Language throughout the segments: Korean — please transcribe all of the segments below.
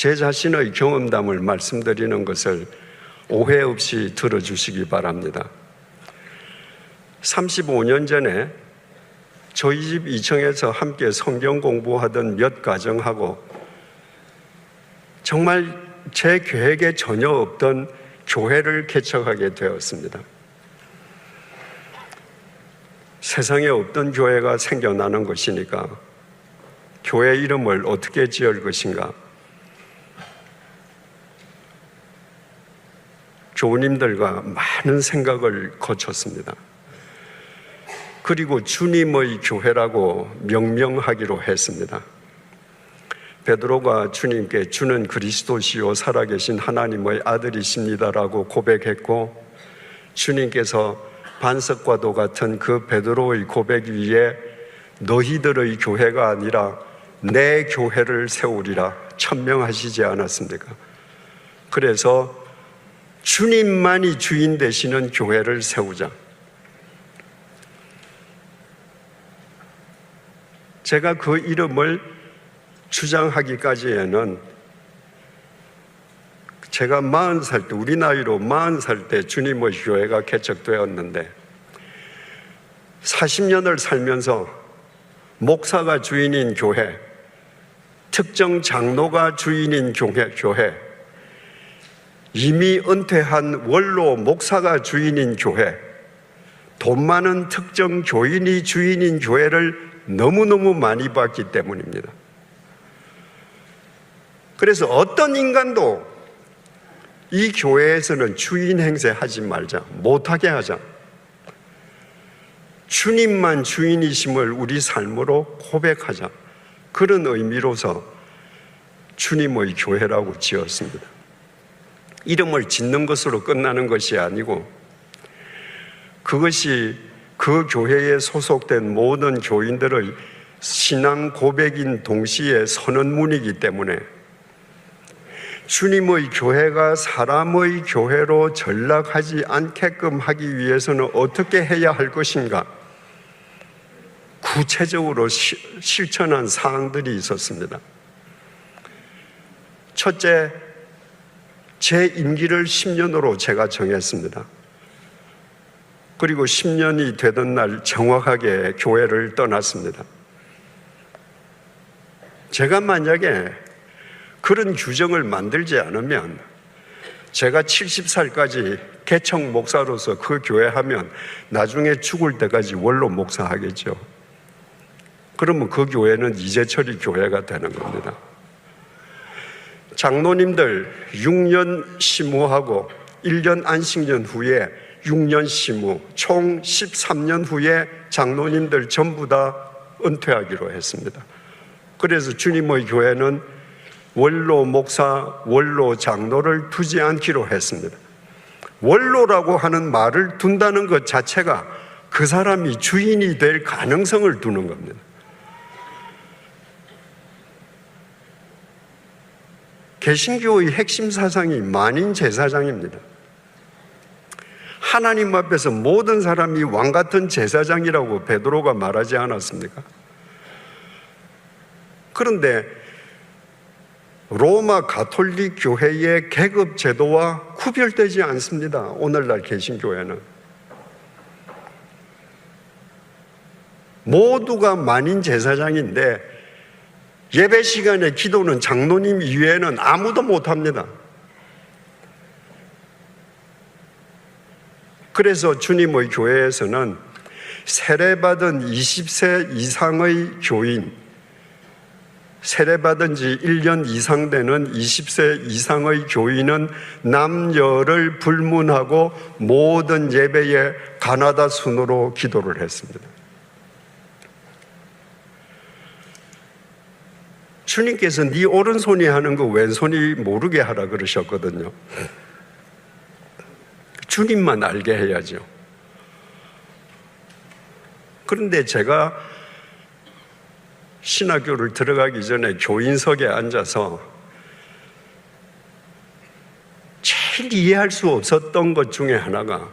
제 자신의 경험담을 말씀드리는 것을 오해 없이 들어주시기 바랍니다. 35년 전에 저희 집 2층에서 함께 성경 공부하던 몇 가정하고 정말 제 계획에 전혀 없던 교회를 개척하게 되었습니다. 세상에 없던 교회가 생겨나는 것이니까 교회 이름을 어떻게 지을 것인가? 교우님들과 많은 생각을 거쳤습니다. 그리고 주님의 교회라고 명명하기로 했습니다. 베드로가 주님께 주는 그리스도시요 살아계신 하나님의 아들이십니다라고 고백했고, 주님께서 반석과도 같은 그 베드로의 고백 위에 너희들의 교회가 아니라 내 교회를 세우리라 천명하시지 않았습니까? 그래서 주님만이 주인 되시는 교회를 세우자. 제가 그 이름을 주장하기까지에는 제가 40살 때, 우리 나이로 40살 때 주님의 교회가 개척되었는데 40년을 살면서 목사가 주인인 교회, 특정 장로가 주인인 교회, 이미 은퇴한 원로 목사가 주인인 교회, 돈 많은 특정 교인이 주인인 교회를 너무너무 많이 봤기 때문입니다. 그래서 어떤 인간도 이 교회에서는 주인 행세 하지 말자, 못하게 하자. 주님만 주인이심을 우리 삶으로 고백하자. 그런 의미로서 주님의 교회라고 지었습니다. 이름을 짓는 것으로 끝나는 것이 아니고 그것이 그 교회에 소속된 모든 교인들의 신앙 고백인 동시에 선언문이기 때문에 주님의 교회가 사람의 교회로 전락하지 않게끔 하기 위해서는 어떻게 해야 할 것인가? 구체적으로 실천한 사항들이 있었습니다. 첫째, 제 임기를 10년으로 제가 정했습니다. 그리고 10년이 되던 날 정확하게 교회를 떠났습니다. 제가 만약에 그런 규정을 만들지 않으면 제가 70살까지 개척 목사로서 그 교회 하면 나중에 죽을 때까지 원로 목사 하겠죠. 그러면 그 교회는 이재철이 교회가 되는 겁니다. 장로님들 6년 심우하고 1년 안식년 후에 6년 심우, 총 13년 후에 장로님들 전부 다 은퇴하기로 했습니다. 그래서 주님의 교회는 원로 목사, 원로 장로를 두지 않기로 했습니다. 원로라고 하는 말을 둔다는 것 자체가 그 사람이 주인이 될 가능성을 두는 겁니다. 개신교의 핵심 사상이 만인 제사장입니다. 하나님 앞에서 모든 사람이 왕 같은 제사장이라고 베드로가 말하지 않았습니까? 그런데 로마 가톨릭 교회의 계급 제도와 구별되지 않습니다. 오늘날 개신교회는 모두가 만인 제사장인데 예배 시간에 기도는 장로님 이외에는 아무도 못합니다. 그래서 주님의 교회에서는 세례받은 20세 이상의 교인, 세례받은 지 1년 이상 되는 20세 이상의 교인은 남녀를 불문하고 모든 예배에 가나다 순으로 기도를 했습니다. 주님께서 네 오른손이 하는 거 왼손이 모르게 하라 그러셨거든요. 주님만 알게 해야죠. 그런데 제가 신학교를 들어가기 전에 교인석에 앉아서 제일 이해할 수 없었던 것 중에 하나가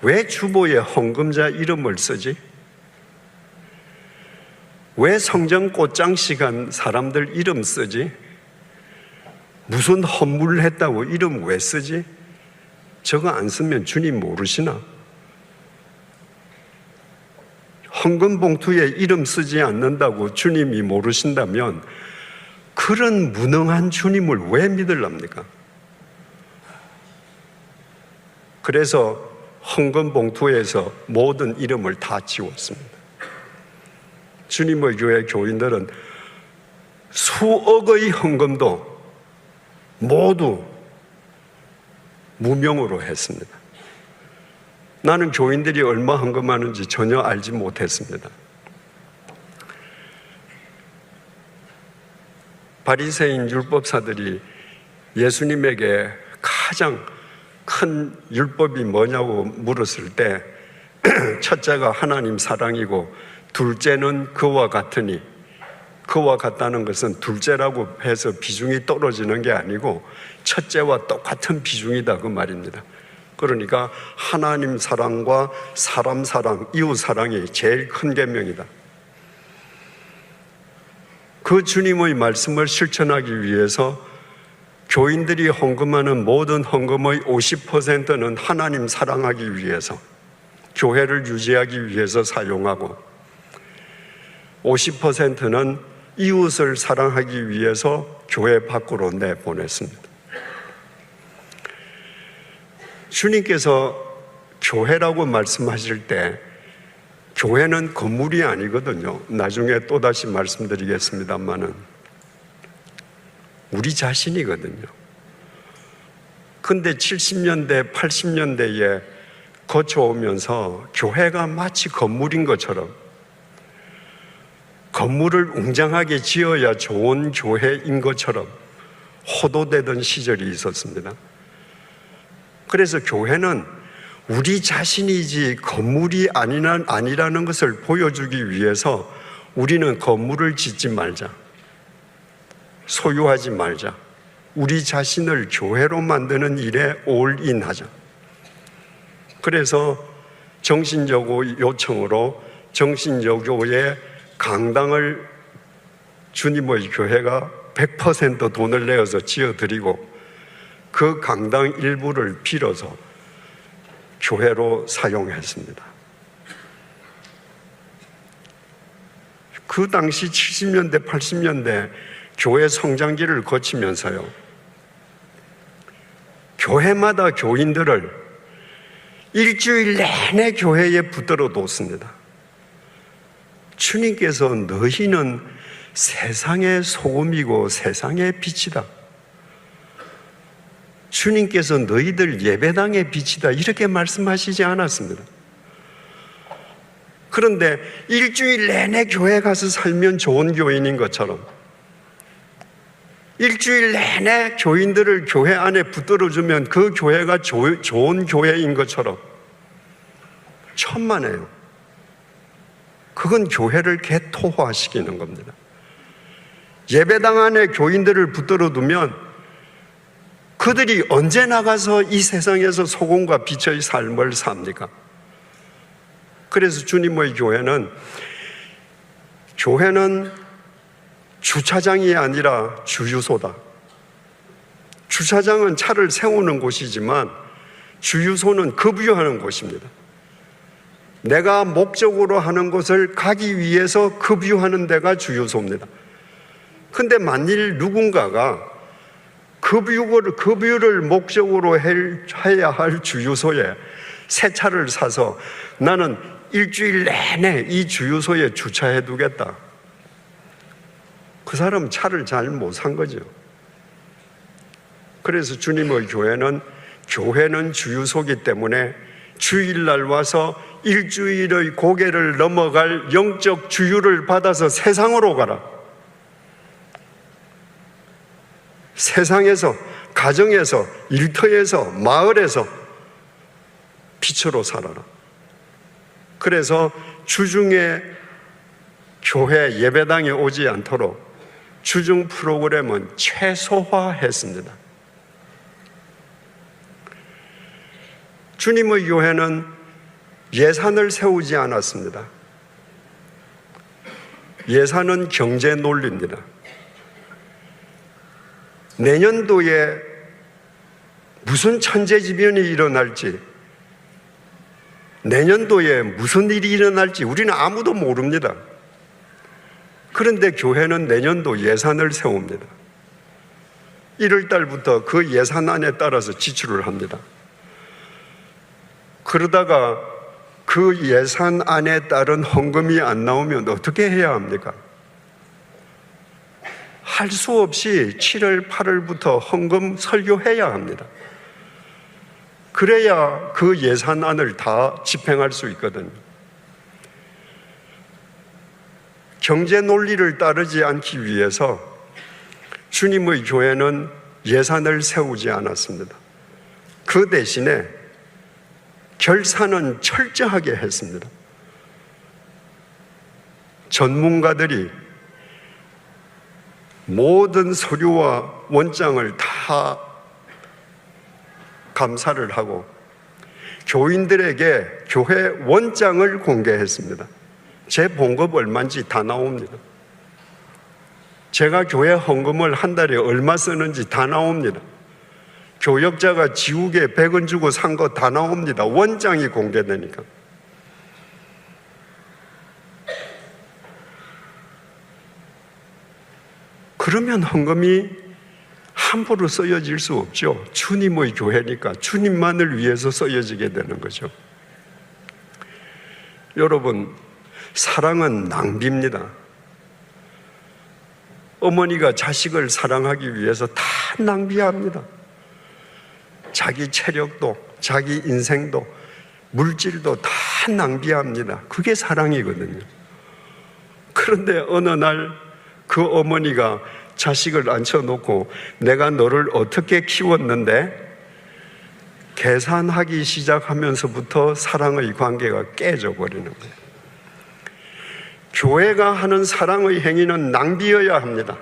왜 주보에 헌금자 이름을 쓰지? 왜 성전 꽃장 시간 사람들 이름 쓰지? 무슨 헌물을 했다고 이름 왜 쓰지? 저거 안 쓰면 주님 모르시나? 헌금 봉투에 이름 쓰지 않는다고 주님이 모르신다면 그런 무능한 주님을 왜 믿으랍니까? 그래서 헌금 봉투에서 모든 이름을 다 지웠습니다. 주님의 교회 교인들은 수억의 헌금도 모두 무명으로 했습니다. 나는 교인들이 얼마 헌금하는지 전혀 알지 못했습니다. 바리새인 율법사들이 예수님에게 가장 큰 율법이 뭐냐고 물었을 때 첫째가 하나님 사랑이고 둘째는 그와 같으니, 그와 같다는 것은 둘째라고 해서 비중이 떨어지는 게 아니고 첫째와 똑같은 비중이다 그 말입니다. 그러니까 하나님 사랑과 사람 사랑, 이웃 사랑이 제일 큰 계명이다. 그 주님의 말씀을 실천하기 위해서 교인들이 헌금하는 모든 헌금의 50%는 하나님 사랑하기 위해서, 교회를 유지하기 위해서 사용하고 50%는 이웃을 사랑하기 위해서 교회 밖으로 내보냈습니다. 주님께서 교회라고 말씀하실 때 교회는 건물이 아니거든요. 나중에 또다시 말씀드리겠습니다만은 우리 자신이거든요. 근데 70년대, 80년대에 거쳐오면서 교회가 마치 건물인 것처럼, 건물을 웅장하게 지어야 좋은 교회인 것처럼 호도되던 시절이 있었습니다. 그래서 교회는 우리 자신이지 건물이 아니라는 것을 보여주기 위해서 우리는 건물을 짓지 말자, 소유하지 말자, 우리 자신을 교회로 만드는 일에 올인하자. 그래서 정신여고 요청으로 정신여고의 강당을 주님의 교회가 100% 돈을 내어서 지어드리고 그 강당 일부를 빌어서 교회로 사용했습니다. 그 당시 70년대, 80년대 교회 성장기를 거치면서요, 교회마다 교인들을 일주일 내내 교회에 붙들어 뒀습니다. 주님께서 너희는 세상의 소금이고 세상의 빛이다. 주님께서 너희들 예배당의 빛이다, 이렇게 말씀하시지 않았습니다. 그런데 일주일 내내 교회 가서 살면 좋은 교인인 것처럼, 일주일 내내 교인들을 교회 안에 붙들어주면 그 교회가 좋은 교회인 것처럼 천만에요. 그건 교회를 개토화시키는 겁니다. 예배당 안에 교인들을 붙들어두면 그들이 언제 나가서 이 세상에서 소금과 빛의 삶을 삽니까? 그래서 주님의 교회는 주차장이 아니라 주유소다. 주차장은 차를 세우는 곳이지만 주유소는 급유하는 곳입니다. 내가 목적으로 하는 것을 가기 위해서 급유하는 데가 주유소입니다. 근데 만일 누군가가 급유를 목적으로 해야 할 주유소에 새 차를 사서 나는 일주일 내내 이 주유소에 주차해 두겠다, 그 사람 차를 잘 못 산 거죠. 그래서 주님의 교회는 주유소이기 때문에 주일날 와서 일주일의 고개를 넘어갈 영적 주유를 받아서 세상으로 가라. 세상에서, 가정에서, 일터에서, 마을에서 빛으로 살아라. 그래서 주중에 교회 예배당에 오지 않도록 주중 프로그램은 최소화했습니다. 주님의 교회는 예산을 세우지 않았습니다. 예산은 경제 논리입니다. 내년도에 무슨 천재지변이 일어날지, 내년도에 무슨 일이 일어날지 우리는 아무도 모릅니다. 그런데 교회는 내년도 예산을 세웁니다. 1월 달부터 그 예산안에 따라서 지출을 합니다. 그러다가 그 예산안에 따른 헌금이 안 나오면 어떻게 해야 합니까? 할 수 없이 7월, 8월부터 헌금 설교해야 합니다. 그래야 그 예산안을 다 집행할 수 있거든요. 경제 논리를 따르지 않기 위해서 주님의 교회는 예산을 세우지 않았습니다. 그 대신에 결산은 철저하게 했습니다. 전문가들이 모든 서류와 원장을 다 감사를 하고 교인들에게 교회 원장을 공개했습니다. 제 봉급 얼마인지 다 나옵니다. 제가 교회 헌금을 한 달에 얼마 쓰는지 다 나옵니다. 교역자가 지우개 100원 주고 산 거 다 나옵니다. 원장이 공개되니까. 그러면 헌금이 함부로 쓰여질 수 없죠. 주님의 교회니까 주님만을 위해서 쓰여지게 되는 거죠. 여러분, 사랑은 낭비입니다. 어머니가 자식을 사랑하기 위해서 다 낭비합니다. 자기 체력도, 자기 인생도, 물질도 다 낭비합니다. 그게 사랑이거든요. 그런데 어느 날 그 어머니가 자식을 앉혀놓고 내가 너를 어떻게 키웠는데 계산하기 시작하면서부터 사랑의 관계가 깨져 버리는 거예요. 교회가 하는 사랑의 행위는 낭비여야 합니다.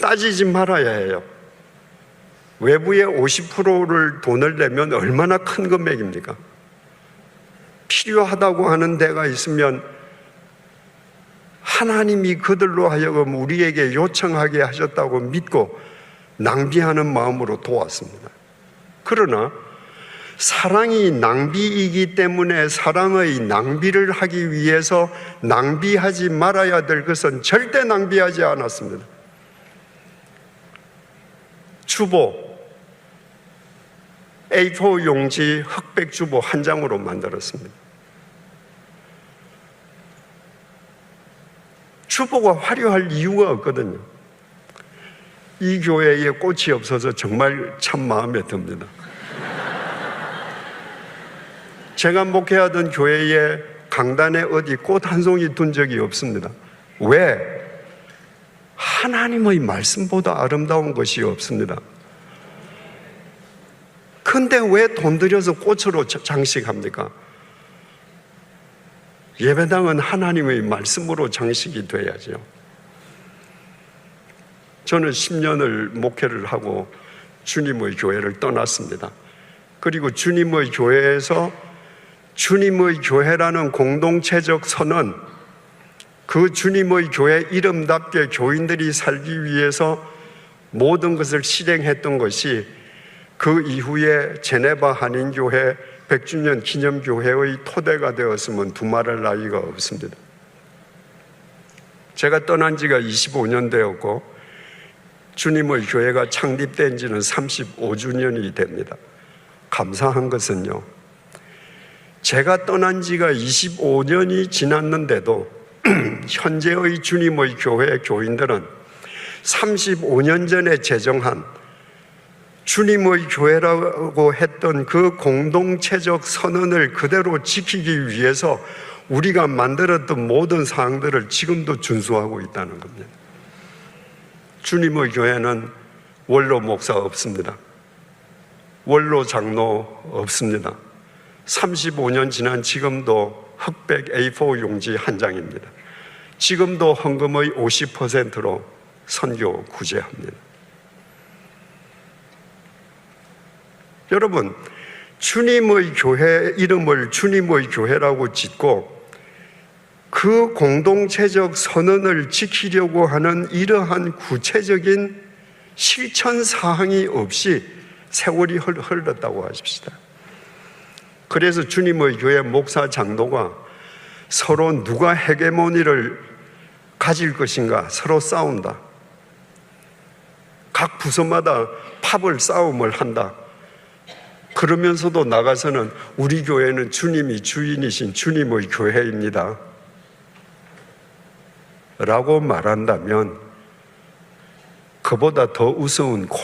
따지지 말아야 해요. 외부에 50%를 돈을 내면 얼마나 큰 금액입니까? 필요하다고 하는 데가 있으면 하나님이 그들로 하여금 우리에게 요청하게 하셨다고 믿고 낭비하는 마음으로 도왔습니다. 그러나 사랑이 낭비이기 때문에 사랑의 낭비를 하기 위해서 낭비하지 말아야 될 것은 절대 낭비하지 않았습니다. 주보, A4 용지 흑백 주보 한 장으로 만들었습니다. 주보가 화려할 이유가 없거든요. 이 교회에 꽃이 없어서 정말 참 마음에 듭니다. 제가 목회하던 교회에 강단에 어디 꽃 한 송이 둔 적이 없습니다. 왜? 하나님의 말씀보다 아름다운 것이 없습니다. 근데 왜 돈 들여서 꽃으로 장식합니까? 예배당은 하나님의 말씀으로 장식이 돼야죠. 저는 10년을 목회를 하고 주님의 교회를 떠났습니다. 그리고 주님의 교회에서 주님의 교회라는 공동체적 선언, 그 주님의 교회 이름답게 교인들이 살기 위해서 모든 것을 실행했던 것이 그 이후에 제네바 한인교회 100주년 기념교회의 토대가 되었으면 두말할 나위가 없습니다. 제가 떠난 지가 25년 되었고 주님의 교회가 창립된 지는 35주년이 됩니다. 감사한 것은요, 제가 떠난 지가 25년이 지났는데도 현재의 주님의 교회 교인들은 35년 전에 제정한 주님의 교회라고 했던 그 공동체적 선언을 그대로 지키기 위해서 우리가 만들었던 모든 사항들을 지금도 준수하고 있다는 겁니다. 주님의 교회는 원로 목사 없습니다. 원로 장로 없습니다. 35년 지난 지금도 흑백 A4 용지 한 장입니다. 지금도 헌금의 50%로 선교 구제합니다. 여러분, 주님의 교회 이름을 주님의 교회라고 짓고 그 공동체적 선언을 지키려고 하는 이러한 구체적인 실천 사항이 없이 세월이 흘렀다고 하십시다. 그래서 주님의 교회 목사 장로가 서로 누가 헤게모니를 가질 것인가 서로 싸운다. 각 부서마다 팝을 싸움을 한다. 그러면서도 나가서는 우리 교회는 주님이 주인이신 주님의 교회입니다 라고 말한다면 그보다 더 우스운